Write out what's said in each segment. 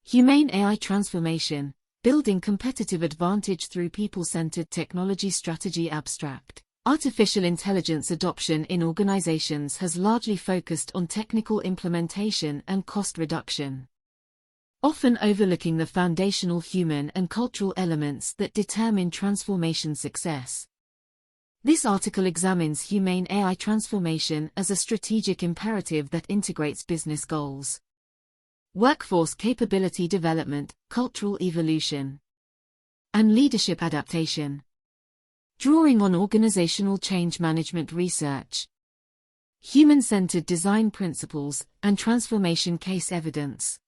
Humane AI transformation, building competitive advantage through people-centered technology strategy. Abstract. Artificial intelligence adoption in organizations has largely focused on technical implementation and cost reduction, often overlooking the foundational human and cultural elements that determine transformation success. This article examines humane AI transformation as a strategic imperative that integrates business goals, workforce capability development, cultural evolution, and leadership adaptation. Drawing on organizational change management research, human-centered design principles, and transformation case evidence,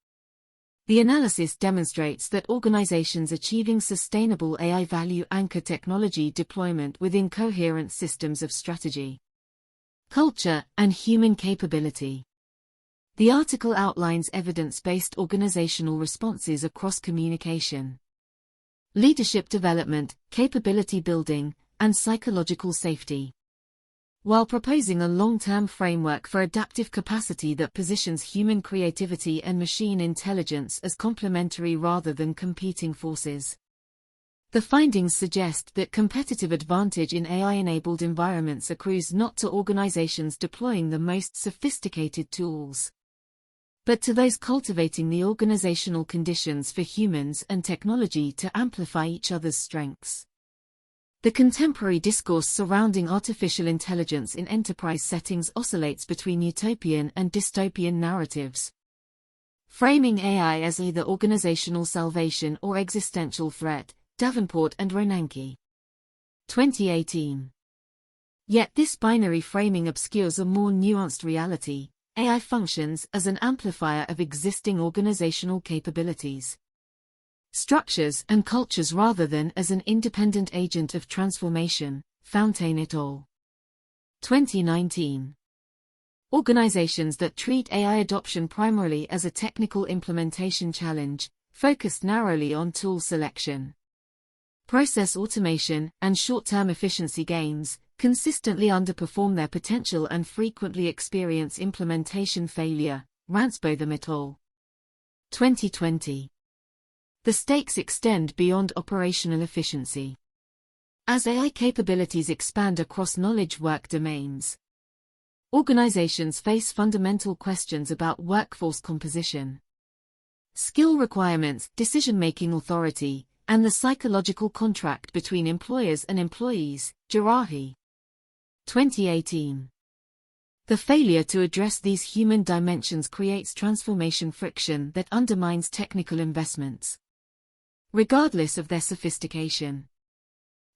the analysis demonstrates that organizations achieving sustainable AI value anchor technology deployment within coherent systems of strategy, culture, and human capability. The article outlines evidence-based organizational responses across communication, leadership development, capability building, and psychological safety, while proposing a long-term framework for adaptive capacity that positions human creativity and machine intelligence as complementary rather than competing forces. The findings suggest that competitive advantage in AI-enabled environments accrues not to organizations deploying the most sophisticated tools, but to those cultivating the organizational conditions for humans and technology to amplify each other's strengths. The contemporary discourse surrounding artificial intelligence in enterprise settings oscillates between utopian and dystopian narratives, framing AI as either organizational salvation or existential threat. Davenport and Ronanke. 2018. Yet this binary framing obscures a more nuanced reality. AI functions as an amplifier of existing organizational capabilities, structures, and cultures rather than as an independent agent of transformation. Fountaine et al. 2019. Organizations that treat AI adoption primarily as a technical implementation challenge, focused narrowly on tool selection, process automation, and short-term efficiency gains, consistently underperform their potential and frequently experience implementation failure. Ransbotham et al. 2020. The stakes extend beyond operational efficiency. As AI capabilities expand across knowledge work domains, organizations face fundamental questions about workforce composition, skill requirements, decision-making authority, and the psychological contract between employers and employees. Jarahi. 2018. The failure to address these human dimensions creates transformation friction that undermines technical investments, regardless of their sophistication.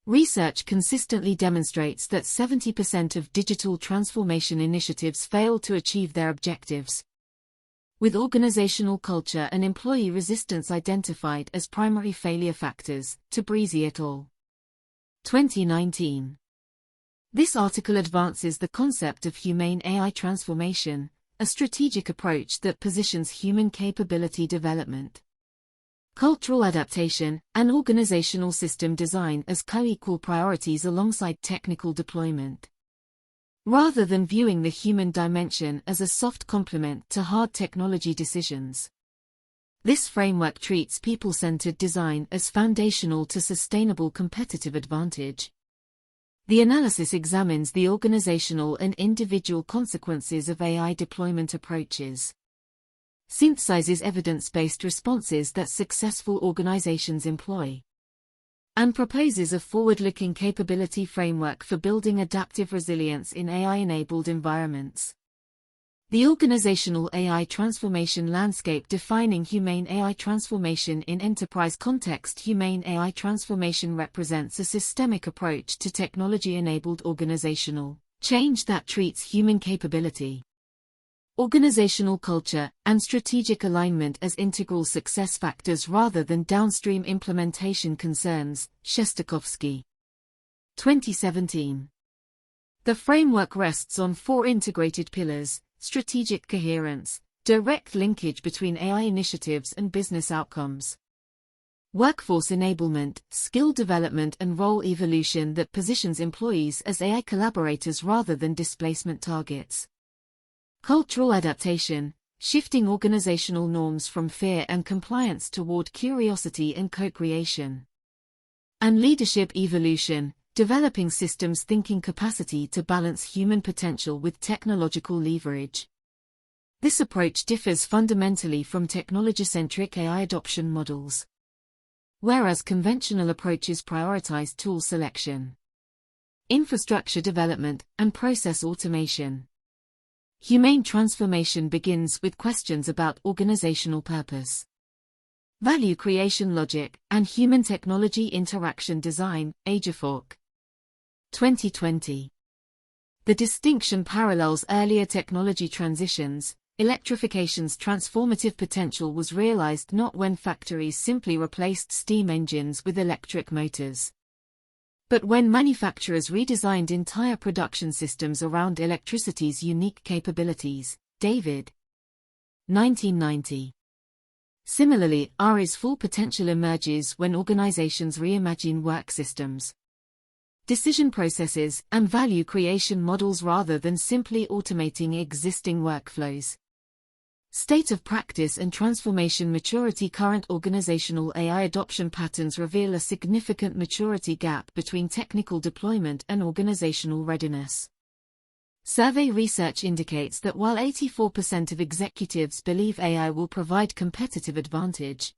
Research consistently demonstrates that 70% of digital transformation initiatives fail to achieve their objectives, with organizational culture and employee resistance identified as primary failure factors. Tabrizi et al. 2019. This article advances the concept of humane AI transformation, a strategic approach that positions human capability development, cultural adaptation, and organizational system design as co-equal priorities alongside technical deployment, rather than viewing the human dimension as a soft complement to hard technology decisions. This framework treats people-centered design as foundational to sustainable competitive advantage. The analysis examines the organizational and individual consequences of AI deployment approaches, synthesizes evidence-based responses that successful organizations employ, and proposes a forward-looking capability framework for building adaptive resilience in AI-enabled environments. The organizational AI transformation landscape defining humane AI transformation in enterprise context. Humane AI transformation represents a systemic approach to technology-enabled organizational change that treats human capability, organizational culture, and strategic alignment as integral success factors rather than downstream implementation concerns. Shestakovsky. 2017. The framework rests on 4 integrated pillars: strategic coherence, direct linkage between AI initiatives and business outcomes, workforce enablement, skill development and role evolution that positions employees as AI collaborators rather than displacement targets, cultural adaptation, shifting organizational norms from fear and compliance toward curiosity and co-creation. And leadership evolution, developing systems thinking capacity to balance human potential with technological leverage. This approach differs fundamentally from technology-centric AI adoption models. Whereas conventional approaches prioritize tool selection, infrastructure development, and process automation, humane transformation begins with questions about organizational purpose, value creation logic, and human-technology interaction design. Agefork. 2020. The distinction parallels earlier technology transitions. Electrification's transformative potential was realized not when factories simply replaced steam engines with electric motors, but when manufacturers redesigned entire production systems around electricity's unique capabilities. David. 1990. Similarly, AI's full potential emerges when organizations reimagine work systems, decision processes, and value creation models rather than simply automating existing workflows. State of practice and transformation maturity. Current organizational AI adoption patterns reveal a significant maturity gap between technical deployment and organizational readiness. Survey research indicates that while 84% of executives believe AI will provide competitive advantage,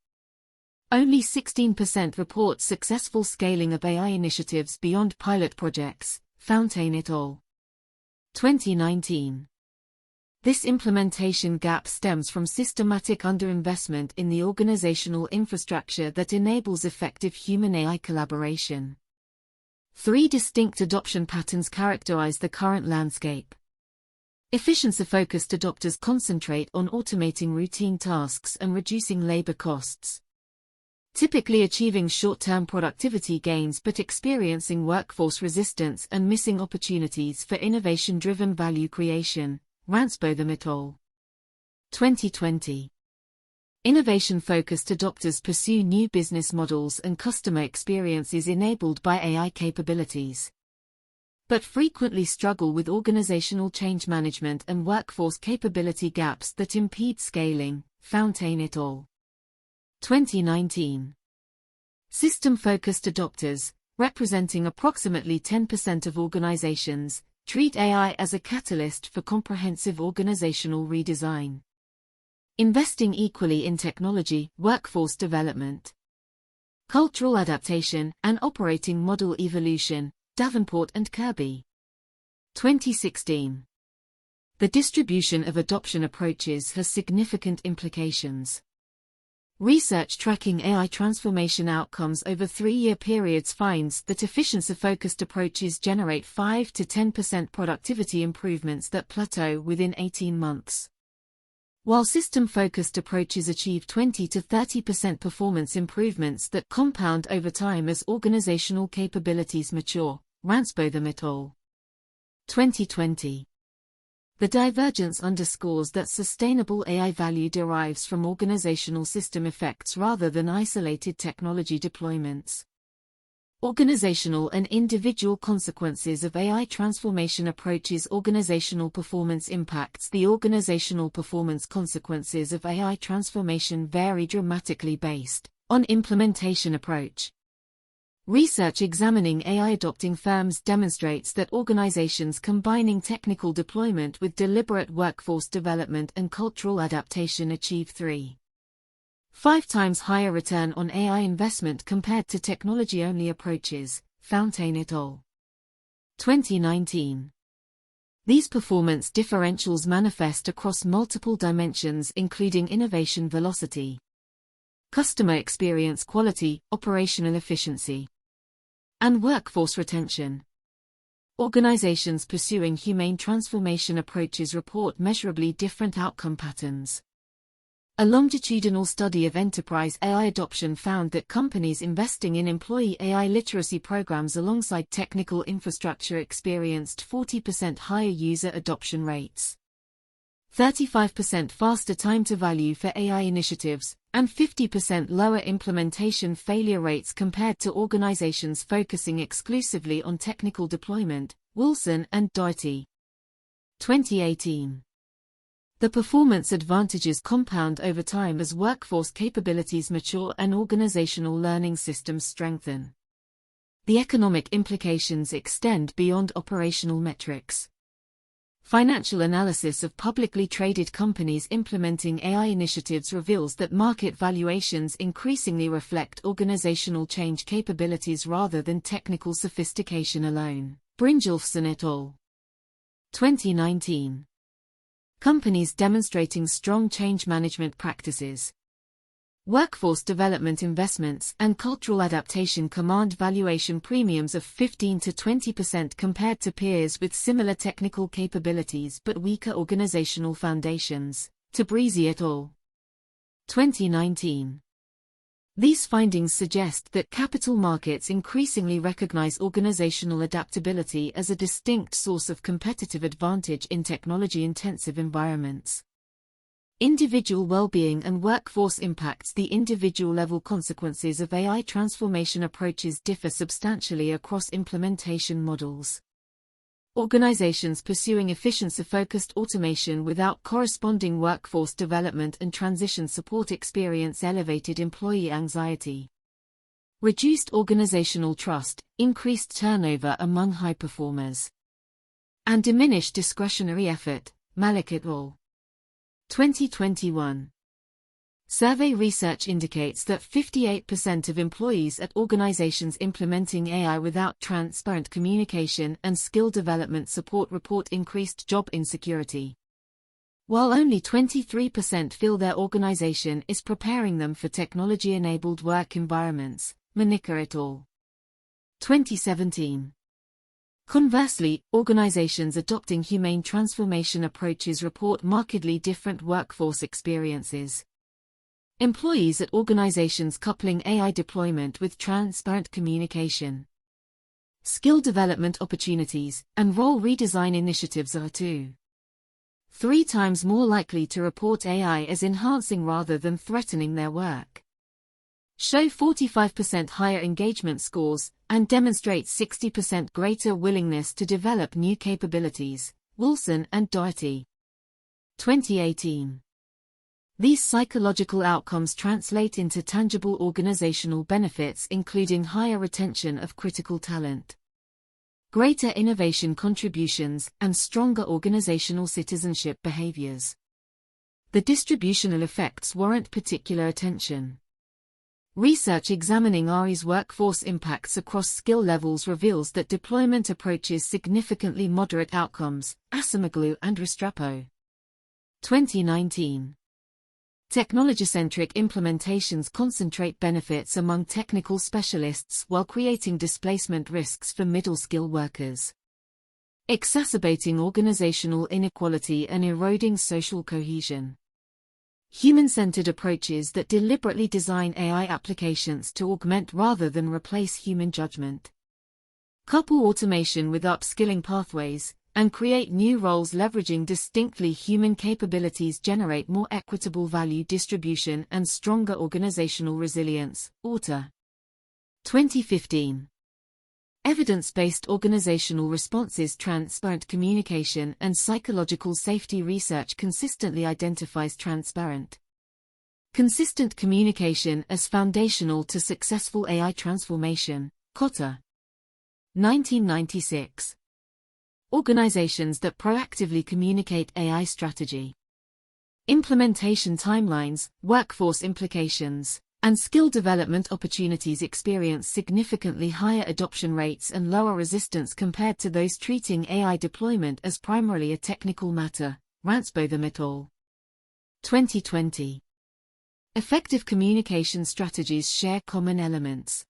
only 16% report successful scaling of AI initiatives beyond pilot projects. Fountain et al. 2019. This implementation gap stems from systematic underinvestment in the organizational infrastructure that enables effective human-AI collaboration. 3 distinct adoption patterns characterize the current landscape. Efficiency-focused adopters concentrate on automating routine tasks and reducing labor costs, typically achieving short-term productivity gains but experiencing workforce resistance and missing opportunities for innovation-driven value creation. Ransbotham et al. 2020. Innovation-focused adopters pursue new business models and customer experiences enabled by AI capabilities, but frequently struggle with organizational change management and workforce capability gaps that impede scaling. Fountain et al. 2019. System-focused adopters, representing approximately 10% of organizations, treat AI as a catalyst for comprehensive organizational redesign, investing equally in technology, workforce development, cultural adaptation, and operating model evolution. Davenport and Kirby. 2016. The distribution of adoption approaches has significant implications. Research tracking AI transformation outcomes over 3-year periods finds that efficiency-focused approaches generate 5 to 10% productivity improvements that plateau within 18 months, while system-focused approaches achieve 20 to 30% performance improvements that compound over time as organizational capabilities mature. Ransbotham et al. 2020. The divergence underscores that sustainable AI value derives from organizational system effects rather than isolated technology deployments. Organizational and individual consequences of AI transformation approaches. Organizational performance impacts. The organizational performance consequences of AI transformation vary dramatically based on implementation approach. Research examining AI adopting firms demonstrates that organizations combining technical deployment with deliberate workforce development and cultural adaptation achieve 3.5 times higher return on AI investment compared to technology-only approaches. Fountain et al. 2019. These performance differentials manifest across multiple dimensions including innovation velocity, customer experience quality, operational efficiency, and workforce retention. Organizations pursuing humane transformation approaches report measurably different outcome patterns. A longitudinal study of enterprise AI adoption found that companies investing in employee AI literacy programs alongside technical infrastructure experienced 40% higher user adoption rates, 35% faster time to value for AI initiatives, and 50% lower implementation failure rates compared to organizations focusing exclusively on technical deployment. Wilson and Doherty. 2018. The performance advantages compound over time as workforce capabilities mature and organizational learning systems strengthen. The economic implications extend beyond operational metrics. Financial analysis of publicly traded companies implementing AI initiatives reveals that market valuations increasingly reflect organizational change capabilities rather than technical sophistication alone. Brynjolfsson et al. 2019. Companies demonstrating strong change management practices. Workforce development investments and cultural adaptation command valuation premiums of 15 to 20% compared to peers with similar technical capabilities but weaker organizational foundations. Tabrizi et al. 2019. These findings suggest that capital markets increasingly recognize organizational adaptability as a distinct source of competitive advantage in technology-intensive environments. Individual well-being and workforce impacts. The individual-level consequences of AI transformation approaches differ substantially across implementation models. Organizations pursuing efficiency-focused automation without corresponding workforce development and transition support experience elevated employee anxiety, reduced organizational trust, increased turnover among high performers, and diminished discretionary effort. Malik et al. 2021. Survey research indicates that 58% of employees at organizations implementing AI without transparent communication and skill development support report increased job insecurity, while only 23% feel their organization is preparing them for technology-enabled work environments. Manica et al. 2017. Conversely, organizations adopting humane transformation approaches report markedly different workforce experiences. Employees at organizations coupling AI deployment with transparent communication, skill development opportunities, and role redesign initiatives are 2.3 times more likely to report AI as enhancing rather than threatening their work, show 45% higher engagement scores, and demonstrate 60% greater willingness to develop new capabilities. Wilson and Doherty. 2018. These psychological outcomes translate into tangible organizational benefits including higher retention of critical talent, greater innovation contributions, and stronger organizational citizenship behaviors. The distributional effects warrant particular attention. Research examining AI's workforce impacts across skill levels reveals that deployment approaches significantly moderate outcomes. Asimoglu and Restrepo. 2019. Technology-centric implementations concentrate benefits among technical specialists while creating displacement risks for middle-skill workers, exacerbating organizational inequality and eroding social cohesion. Human-centered approaches that deliberately design AI applications to augment rather than replace human judgment, couple automation with upskilling pathways, and create new roles leveraging distinctly human capabilities generate more equitable value distribution and stronger organizational resilience. Author. 2015. Evidence-based organizational responses. Transparent communication and psychological safety research consistently identifies transparent, consistent communication as foundational to successful AI transformation. Cotter. 1996. Organizations that proactively communicate AI strategy, implementation timelines, workforce implications, and skill development opportunities experience significantly higher adoption rates and lower resistance compared to those treating AI deployment as primarily a technical matter. Ransbotham et al. 2020. Effective communication strategies share common elements.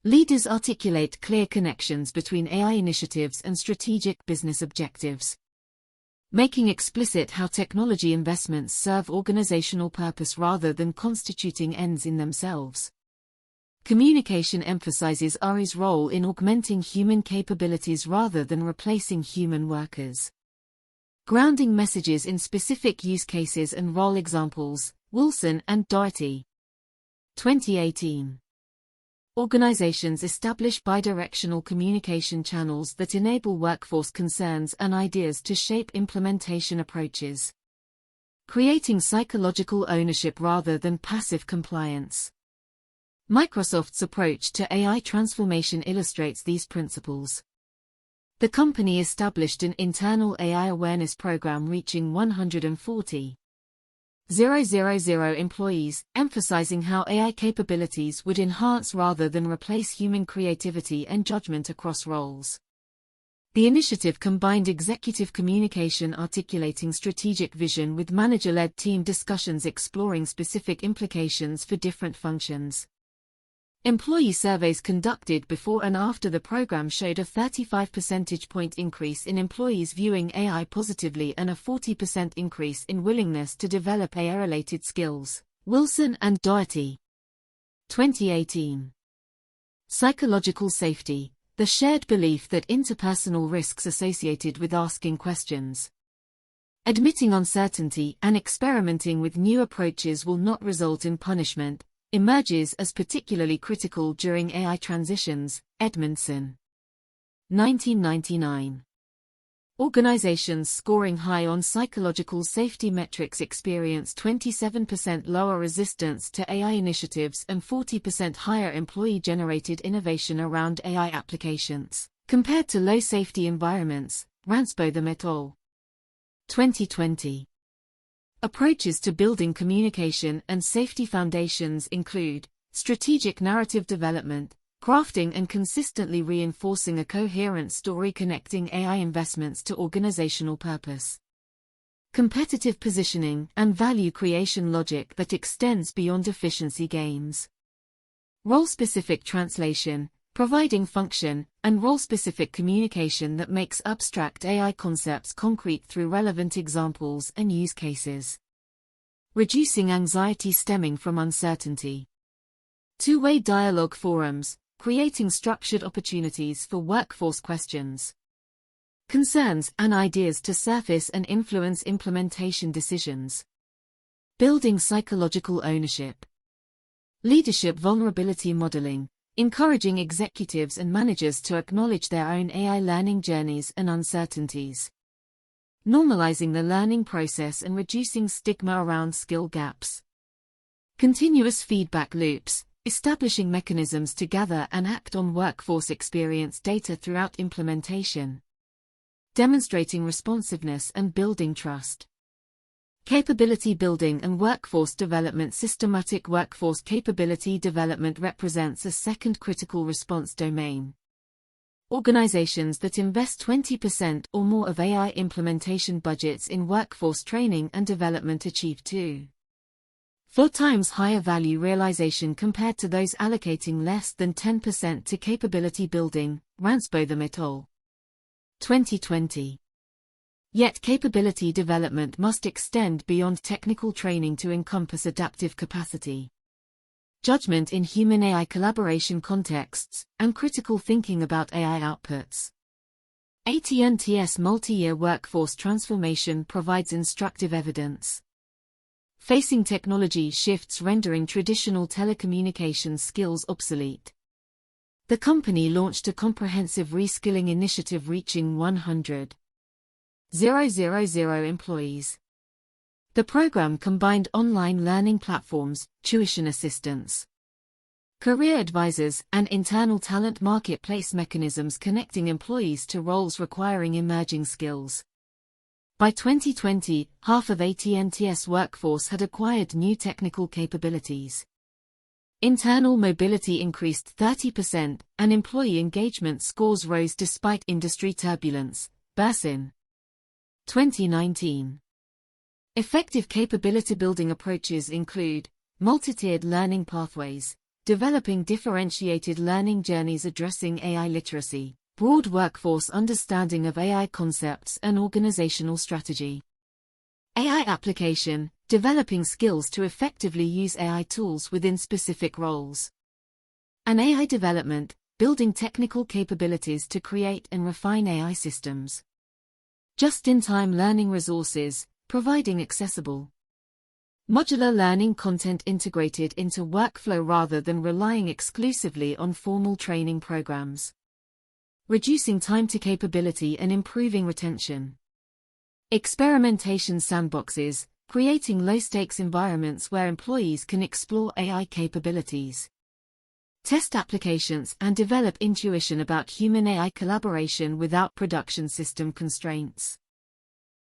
Leaders articulate clear connections between AI initiatives and strategic business objectives, making explicit how technology investments serve organizational purpose rather than constituting ends in themselves. Communication emphasizes AI's role in augmenting human capabilities rather than replacing human workers, grounding messages in specific use cases and role examples. Wilson and Doherty. 2018. Organizations establish bidirectional communication channels that enable workforce concerns and ideas to shape implementation approaches. creating psychological ownership rather than passive compliance. Microsoft's approach to AI transformation illustrates these principles. The company established an internal AI awareness program reaching 140,000 employees, emphasizing how AI capabilities would enhance rather than replace human creativity and judgment across roles. The initiative combined executive communication articulating strategic vision with manager-led team discussions exploring specific implications for different functions. Employee surveys conducted before and after the program showed a 35 percentage point increase in employees viewing AI positively and a 40% increase in willingness to develop AI-related skills. Wilson and Doherty. 2018. Psychological safety, the shared belief that interpersonal risks associated with asking questions, admitting uncertainty, and experimenting with new approaches will not result in punishment, emerges as particularly critical during AI transitions. Edmondson. 1999. Organizations scoring high on psychological safety metrics experience 27% lower resistance to AI initiatives and 40% higher employee-generated innovation around AI applications, compared to low-safety environments. Ransbotham et al. 2020. Approaches to building communication and safety foundations include strategic narrative development, crafting and consistently reinforcing a coherent story connecting AI investments to organizational purpose, competitive positioning and value creation logic that extends beyond efficiency gains, role-specific translation, providing function and role-specific communication that makes abstract AI concepts concrete through relevant examples and use cases. Reducing anxiety stemming from uncertainty. Two-way dialogue forums, creating structured opportunities for workforce questions, concerns and ideas to surface and influence implementation decisions. Building psychological ownership. Leadership vulnerability modeling, encouraging executives and managers to acknowledge their own AI learning journeys and uncertainties. Normalizing the learning process and reducing stigma around skill gaps. Continuous feedback loops, establishing mechanisms to gather and act on workforce experience data throughout implementation. Demonstrating responsiveness and building trust. Capability building and workforce development. Systematic workforce capability development represents a second critical response domain. Organizations that invest 20% or more of AI implementation budgets in workforce training and development achieve 2.4 times higher value realization compared to those allocating less than 10% to capability building. Ransbotham et al. 2020. Yet capability development must extend beyond technical training to encompass adaptive capacity, judgment in human-AI collaboration contexts, and critical thinking about AI outputs. AT&T's multi-year workforce transformation provides instructive evidence. Facing technology shifts rendering traditional telecommunications skills obsolete. The company launched a comprehensive reskilling initiative reaching 100,000 employees. The program combined online learning platforms, tuition assistance, career advisors, and internal talent marketplace mechanisms connecting employees to roles requiring emerging skills. By 2020, half of AT&T's workforce had acquired new technical capabilities. Internal mobility increased 30%, and employee engagement scores rose despite industry turbulence. Burson. 2019. Effective capability building approaches include multi-tiered learning pathways, developing differentiated learning journeys addressing AI literacy, broad workforce understanding of AI concepts and organizational strategy. AI application, developing skills to effectively use AI tools within specific roles. And AI development, building technical capabilities to create and refine AI systems. Just-in-time learning resources, providing accessible, modular learning content integrated into workflow rather than relying exclusively on formal training programs. Reducing time to capability and improving retention. Experimentation sandboxes, creating low-stakes environments where employees can explore AI capabilities, test applications, and develop intuition about human-AI collaboration without production system constraints.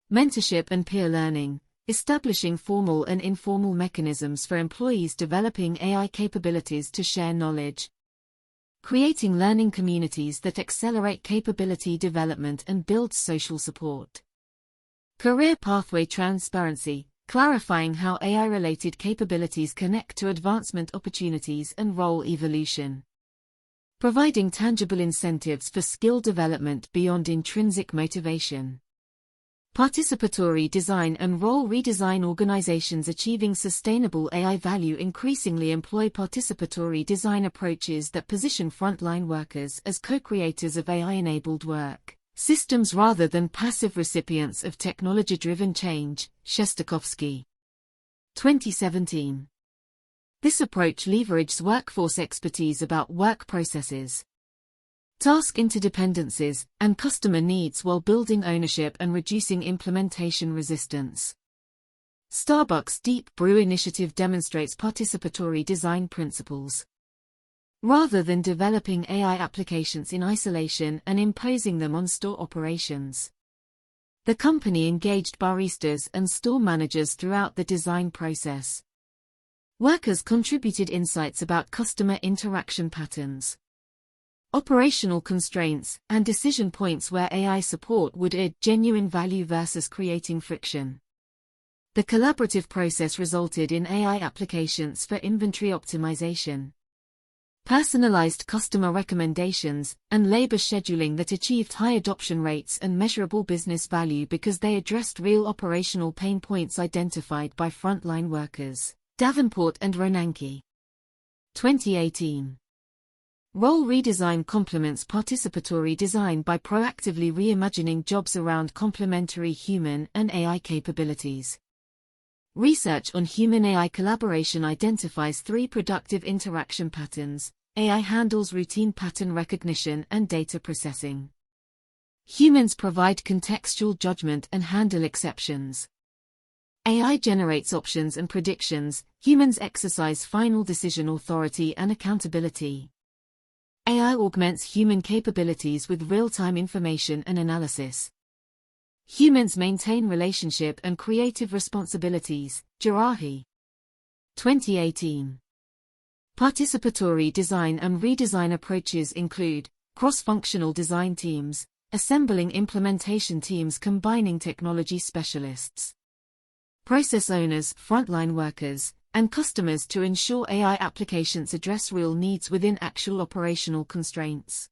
Mentorship and peer learning, establishing formal and informal mechanisms for employees developing AI capabilities to share knowledge. Creating learning communities that accelerate capability development and build social support. Career pathway transparency, clarifying how AI-related capabilities connect to advancement opportunities and role evolution. Providing tangible incentives for skill development beyond intrinsic motivation. Participatory design and role redesign. Organizations achieving sustainable AI value increasingly employ participatory design approaches that position frontline workers as co-creators of AI-enabled work systems rather than passive recipients of technology-driven change. Shostakovsky. 2017. This approach leverages workforce expertise about work processes, task interdependencies, and customer needs while building ownership and reducing implementation resistance. Starbucks Deep Brew initiative demonstrates participatory design principles. Rather than developing AI applications in isolation and imposing them on store operations, the company engaged baristas and store managers throughout the design process. Workers contributed insights about customer interaction patterns, operational constraints, and decision points where AI support would add genuine value versus creating friction. The collaborative process resulted in AI applications for inventory optimization, personalized customer recommendations, and labor scheduling that achieved high adoption rates and measurable business value because they addressed real operational pain points identified by frontline workers. Davenport and Ronanke. 2018. Role redesign complements participatory design by proactively reimagining jobs around complementary human and AI capabilities. Research on human-AI collaboration identifies 3 productive interaction patterns. AI handles routine pattern recognition and data processing. Humans provide contextual judgment and handle exceptions. AI generates options and predictions. Humans exercise final decision authority and accountability. AI augments human capabilities with real-time information and analysis. Humans maintain relationship and creative responsibilities. Jarahi. 2018. Participatory design and redesign approaches include cross-functional design teams, assembling implementation teams combining technology specialists, process owners, frontline workers, and customers to ensure AI applications address real needs within actual operational constraints.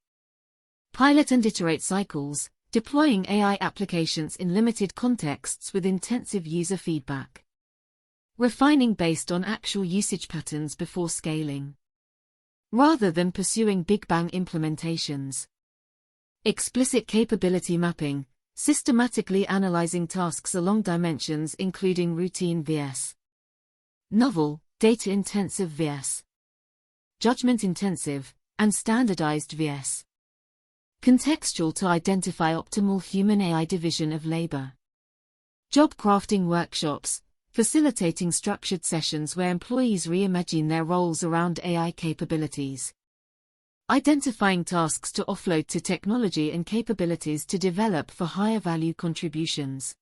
Pilot and iterate cycles, deploying AI applications in limited contexts with intensive user feedback. Refining based on actual usage patterns before scaling, rather than pursuing big bang implementations. Explicit capability mapping, systematically analyzing tasks along dimensions including routine vs. novel, data-intensive vs. judgment-intensive, and standardized vs. contextual to identify optimal human-AI division of labor. Job crafting workshops, facilitating structured sessions where employees reimagine their roles around AI capabilities. Identifying tasks to offload to technology and capabilities to develop for higher value contributions.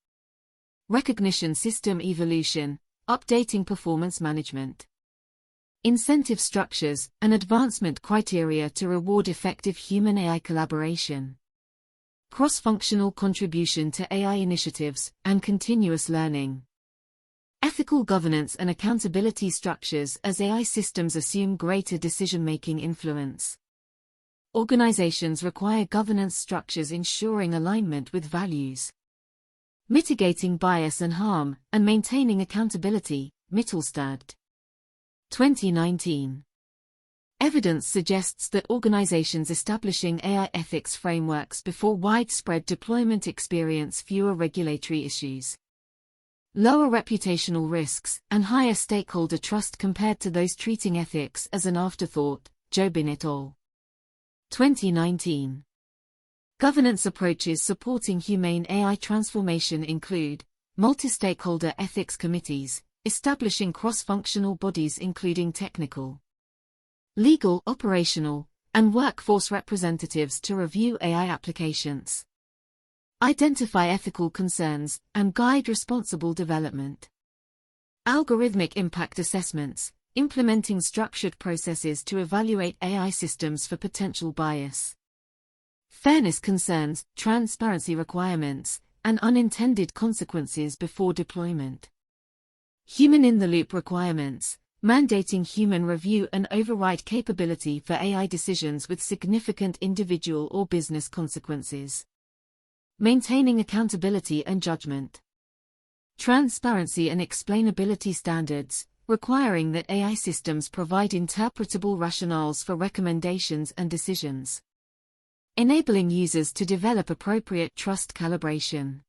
Recognition system evolution, updating performance management. Incentive structures and advancement criteria to reward effective human-AI collaboration. Cross-functional contribution to AI initiatives and continuous learning. Ethical governance and accountability structures as AI systems assume greater decision-making influence. Organizations require governance structures ensuring alignment with values, mitigating bias and harm, and maintaining accountability. Mittelstadt. 2019. Evidence suggests that organizations establishing AI ethics frameworks before widespread deployment experience fewer regulatory issues, lower reputational risks, and higher stakeholder trust compared to those treating ethics as an afterthought. Jobin et al. 2019. Governance approaches supporting humane AI transformation include multi-stakeholder ethics committees, establishing cross-functional bodies including technical, legal, operational, and workforce representatives to review AI applications, identify ethical concerns, and guide responsible development. Algorithmic impact assessments, implementing structured processes to evaluate AI systems for potential bias, fairness concerns, transparency requirements, and unintended consequences before deployment. Human-in-the-loop requirements, mandating human review and override capability for AI decisions with significant individual or business consequences. Maintaining accountability and judgment. Transparency and explainability standards, requiring that AI systems provide interpretable rationales for recommendations and decisions. Enabling users to develop appropriate trust calibration.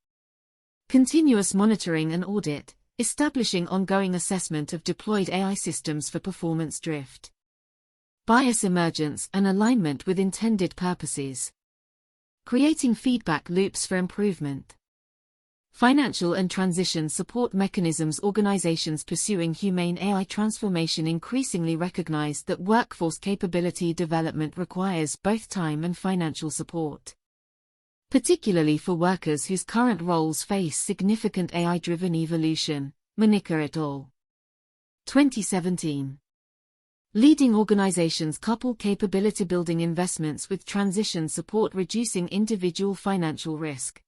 Continuous monitoring and audit, establishing ongoing assessment of deployed AI systems for performance drift. Bias emergence and alignment with intended purposes. Creating feedback loops for improvement. Financial and transition support mechanisms. Organizations pursuing humane AI transformation increasingly recognize that workforce capability development requires both time and financial support, particularly for workers whose current roles face significant AI-driven evolution. Monica et al. 2017. Leading organizations couple capability-building investments with transition support, reducing individual financial risk.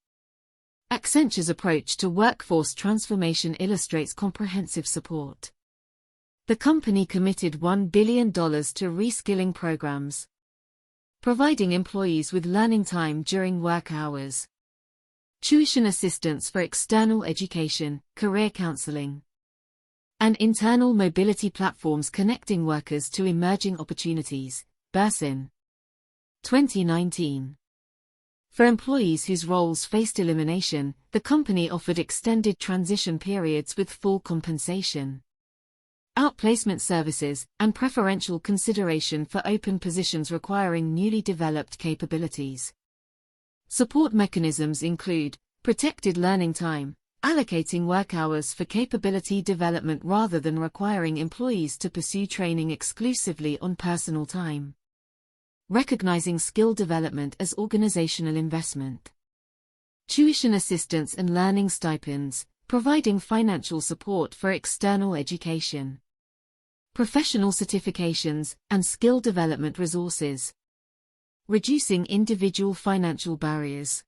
Accenture's approach to workforce transformation illustrates comprehensive support. The company committed $1 billion to reskilling programs, providing employees with learning time during work hours, tuition assistance for external education, career counseling, and internal mobility platforms connecting workers to emerging opportunities. Bursin. 2019. For employees whose roles faced elimination, the company offered extended transition periods with full compensation, outplacement services, and preferential consideration for open positions requiring newly developed capabilities. Support mechanisms include protected learning time, allocating work hours for capability development rather than requiring employees to pursue training exclusively on personal time. Recognizing skill development as organizational investment. Tuition assistance and learning stipends, providing financial support for external education. Professional certifications and skill development resources. Reducing individual financial barriers.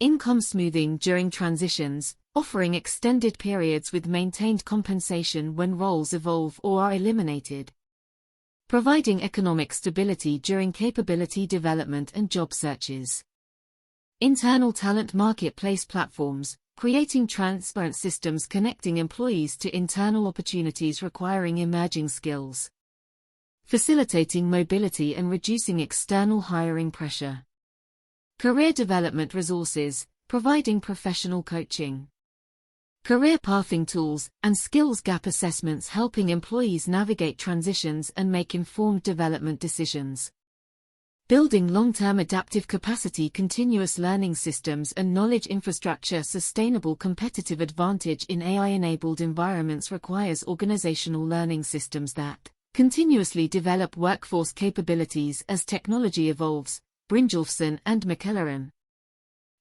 Income smoothing during transitions, offering extended periods with maintained compensation when roles evolve or are eliminated. Providing economic stability during capability development and job searches. Internal talent marketplace platforms, creating transparent systems connecting employees to internal opportunities requiring emerging skills. Facilitating mobility and reducing external hiring pressure. Career development resources, providing professional coaching. Career pathing tools and skills gap assessments helping employees navigate transitions and make informed development decisions. Building long-term adaptive capacity, continuous learning systems and knowledge infrastructure. Sustainable competitive advantage in AI-enabled environments requires organizational learning systems that continuously develop workforce capabilities as technology evolves. Brynjolfsson and McElaren.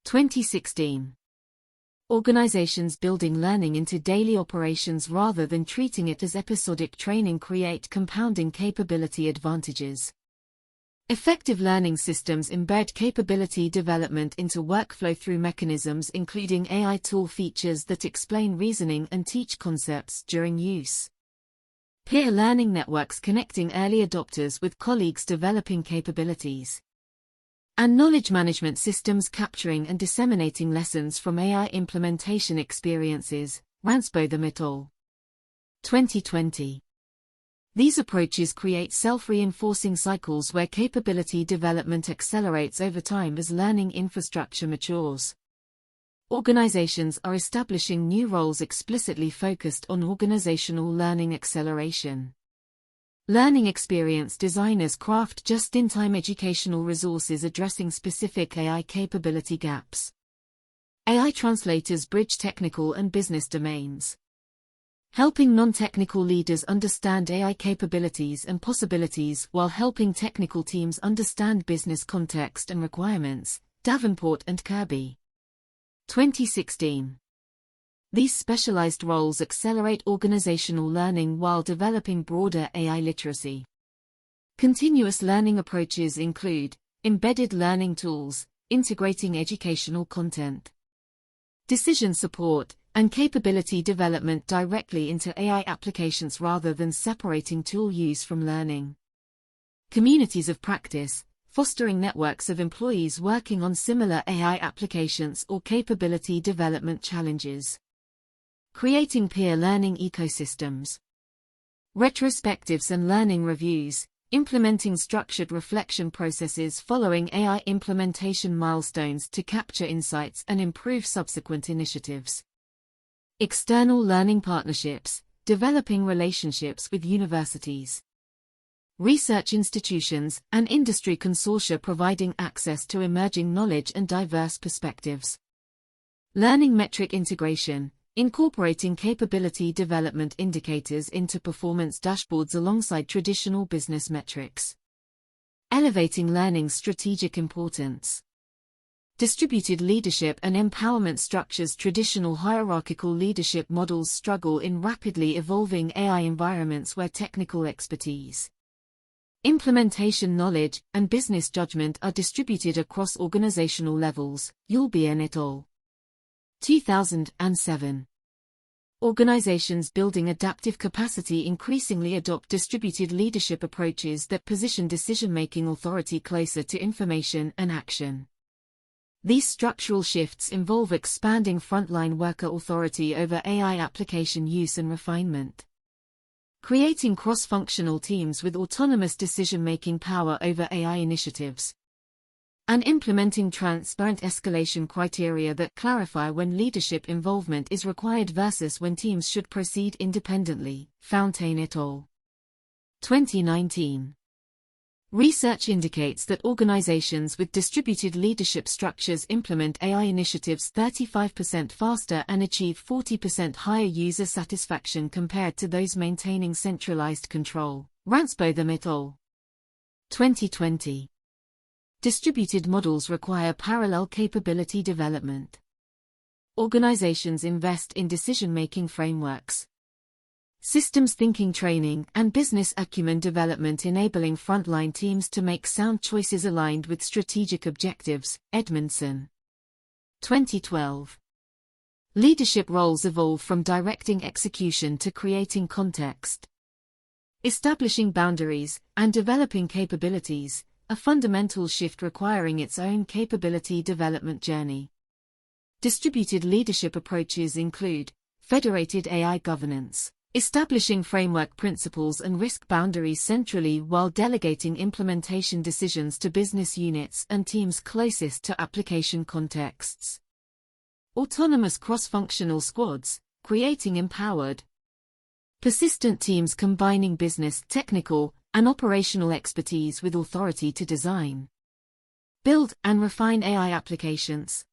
2016. Organizations building learning into daily operations rather than treating it as episodic training create compounding capability advantages. Effective learning systems embed capability development into workflow through mechanisms including AI tool features that explain reasoning and teach concepts during use. Peer learning networks connecting early adopters with colleagues developing capabilities. And knowledge management systems capturing and disseminating lessons from AI implementation experiences. Ransbotham et al. 2020. These approaches create self-reinforcing cycles where capability development accelerates over time as learning infrastructure matures. Organizations are establishing new roles explicitly focused on organizational learning acceleration. Learning experience designers craft just-in-time educational resources addressing specific AI capability gaps. AI translators bridge technical and business domains. Helping non-technical leaders understand AI capabilities and possibilities while helping technical teams understand business context and requirements. Davenport and Kirby. 2016. These specialized roles accelerate organizational learning while developing broader AI literacy. Continuous learning approaches include embedded learning tools, integrating educational content, decision support, and capability development directly into AI applications rather than separating tool use from learning. Communities of practice, fostering networks of employees working on similar AI applications or capability development challenges. Creating peer learning ecosystems. Retrospectives and learning reviews, implementing structured reflection processes following AI implementation milestones to capture insights and improve subsequent initiatives. External learning partnerships, developing relationships with universities, research institutions, and industry consortia providing access to emerging knowledge and diverse perspectives. Learning metric integration, incorporating capability development indicators into performance dashboards alongside traditional business metrics. Elevating learning's strategic importance. Distributed leadership and empowerment structures. Traditional hierarchical leadership models struggle in rapidly evolving AI environments where technical expertise, implementation knowledge, and business judgment are distributed across organizational levels. Yulbian et al. 2007. Organizations building adaptive capacity increasingly adopt distributed leadership approaches that position decision-making authority closer to information and action. These structural shifts involve expanding frontline worker authority over AI application use and refinement, creating cross-functional teams with autonomous decision-making power over AI initiatives, and implementing transparent escalation criteria that clarify when leadership involvement is required versus when teams should proceed independently. Fountain et al. 2019. Research indicates that organizations with distributed leadership structures implement AI initiatives 35% faster and achieve 40% higher user satisfaction compared to those maintaining centralized control. Ransbotham et al. 2020. Distributed models require parallel capability development. Organizations invest in decision-making frameworks, systems thinking training, and business acumen development, enabling frontline teams to make sound choices aligned with strategic objectives. Edmondson. 2012. Leadership roles evolve from directing execution to creating context, establishing boundaries, and developing capabilities, a fundamental shift requiring its own capability development journey. Distributed leadership approaches include federated AI governance, establishing framework principles and risk boundaries centrally while delegating implementation decisions to business units and teams closest to application contexts. Autonomous cross-functional squads, creating empowered, persistent teams combining business, technical, and operational expertise with authority to design, build, and refine AI applications.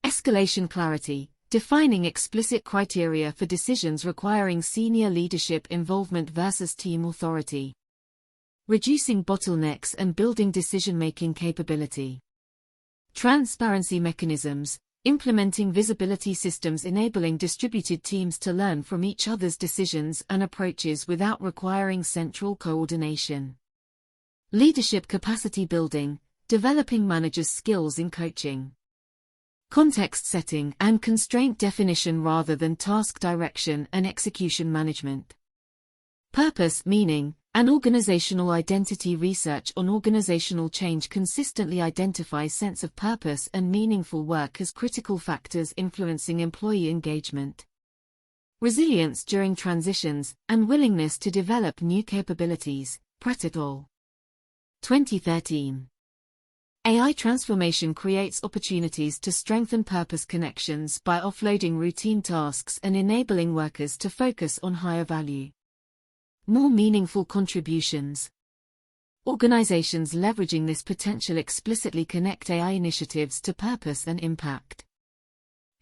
Escalation clarity, defining explicit criteria for decisions requiring senior leadership involvement versus team authority. Reducing bottlenecks and building decision-making capability. Transparency mechanisms, implementing visibility systems enabling distributed teams to learn from each other's decisions and approaches without requiring central coordination. Leadership capacity building, developing managers' skills in coaching, context setting, and constraint definition rather than task direction and execution management. Purpose, meaning, and organizational identity. Research on organizational change consistently identifies sense of purpose and meaningful work as critical factors influencing employee engagement, resilience during transitions, and willingness to develop new capabilities. Pratt et al. 2013. AI transformation creates opportunities to strengthen purpose connections by offloading routine tasks and enabling workers to focus on higher value, more meaningful contributions. Organizations leveraging this potential explicitly connect AI initiatives to purpose and impact.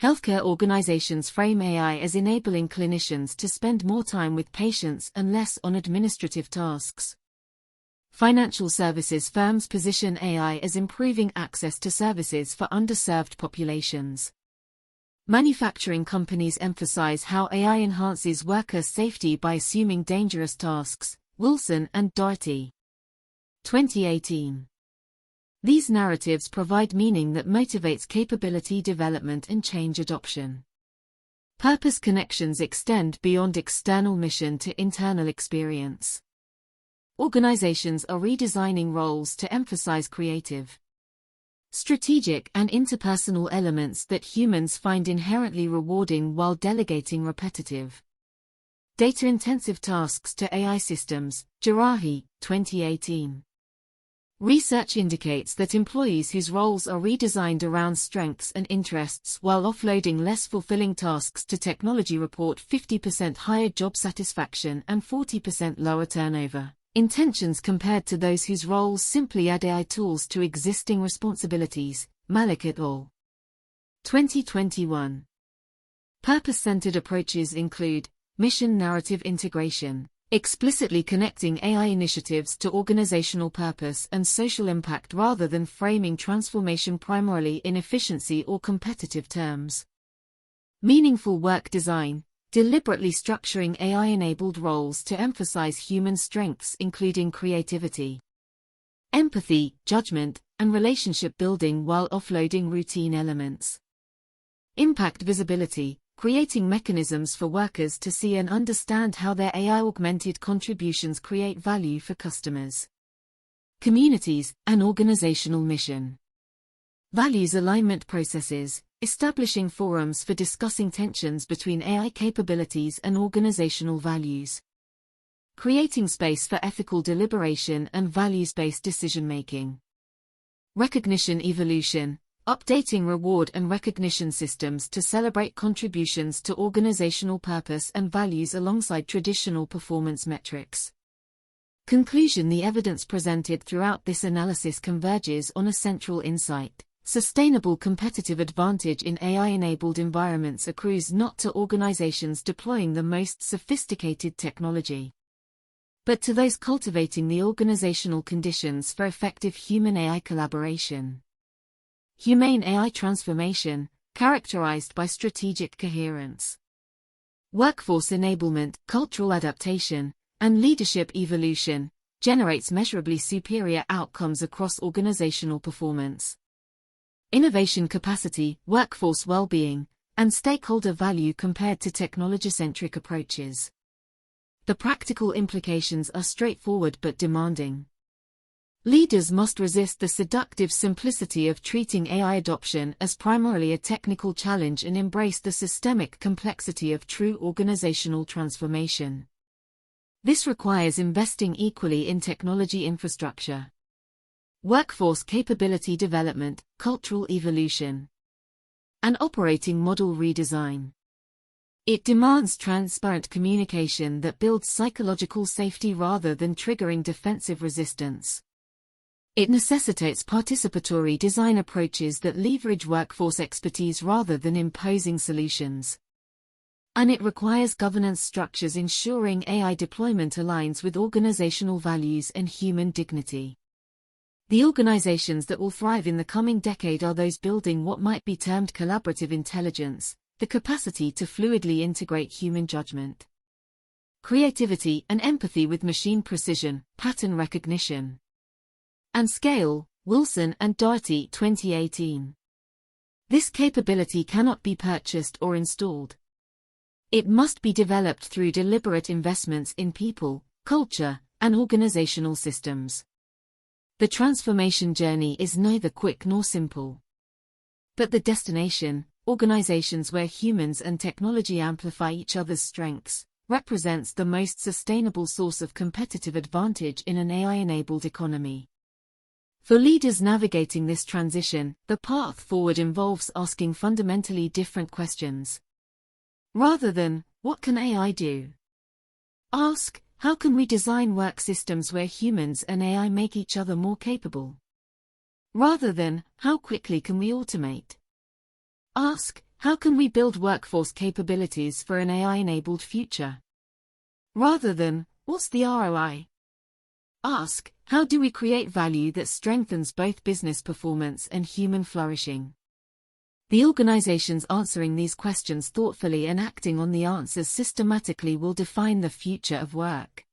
Healthcare organizations frame AI as enabling clinicians to spend more time with patients and less on administrative tasks. Financial services firms position AI as improving access to services for underserved populations. Manufacturing companies emphasize how AI enhances worker safety by assuming dangerous tasks. Wilson and Doherty. 2018. These narratives provide meaning that motivates capability development and change adoption. Purpose connections extend beyond external mission to internal experience. Organizations are redesigning roles to emphasize creative, strategic, and interpersonal elements that humans find inherently rewarding while delegating repetitive, data-intensive tasks to AI systems. Jarahi, 2018. Research indicates that employees whose roles are redesigned around strengths and interests while offloading less fulfilling tasks to technology report 50% higher job satisfaction and 40% lower turnover intentions compared to those whose roles simply add AI tools to existing responsibilities. Malik et al. 2021. Purpose-centered approaches include mission narrative integration, explicitly connecting AI initiatives to organizational purpose and social impact rather than framing transformation primarily in efficiency or competitive terms. Meaningful work design, deliberately structuring AI-enabled roles to emphasize human strengths including creativity, empathy, judgment, and relationship building while offloading routine elements. Impact visibility, creating mechanisms for workers to see and understand how their AI-augmented contributions create value for customers, communities, and organizational mission. Values alignment processes, establishing forums for discussing tensions between AI capabilities and organizational values. Creating space for ethical deliberation and values-based decision-making. Recognition evolution, updating reward and recognition systems to celebrate contributions to organizational purpose and values alongside traditional performance metrics. Conclusion: the evidence presented throughout this analysis converges on a central insight. Sustainable competitive advantage in AI-enabled environments accrues not to organizations deploying the most sophisticated technology, but to those cultivating the organizational conditions for effective human-AI collaboration. Humane AI transformation, characterized by strategic coherence, workforce enablement, cultural adaptation, and leadership evolution, generates measurably superior outcomes across organizational performance, innovation capacity, workforce well-being, and stakeholder value compared to technology-centric approaches. The practical implications are straightforward but demanding. Leaders must resist the seductive simplicity of treating AI adoption as primarily a technical challenge and embrace the systemic complexity of true organizational transformation. This requires investing equally in technology infrastructure, workforce capability development, cultural evolution, and operating model redesign. It demands transparent communication that builds psychological safety rather than triggering defensive resistance. It necessitates participatory design approaches that leverage workforce expertise rather than imposing solutions. And it requires governance structures ensuring AI deployment aligns with organizational values and human dignity. The organizations that will thrive in the coming decade are those building what might be termed collaborative intelligence, the capacity to fluidly integrate human judgment, creativity, and empathy with machine precision, pattern recognition, and scale. Wilson and Doherty, 2018. This capability cannot be purchased or installed. It must be developed through deliberate investments in people, culture, and organizational systems. The transformation journey is neither quick nor simple. But the destination, organizations where humans and technology amplify each other's strengths, represents the most sustainable source of competitive advantage in an AI-enabled economy. For leaders navigating this transition, the path forward involves asking fundamentally different questions. Rather than, what can AI do? Ask, how can we design work systems where humans and AI make each other more capable? Rather than, how quickly can we automate? Ask, how can we build workforce capabilities for an AI-enabled future? Rather than, what's the ROI? Ask, how do we create value that strengthens both business performance and human flourishing? The organizations answering these questions thoughtfully and acting on the answers systematically will define the future of work.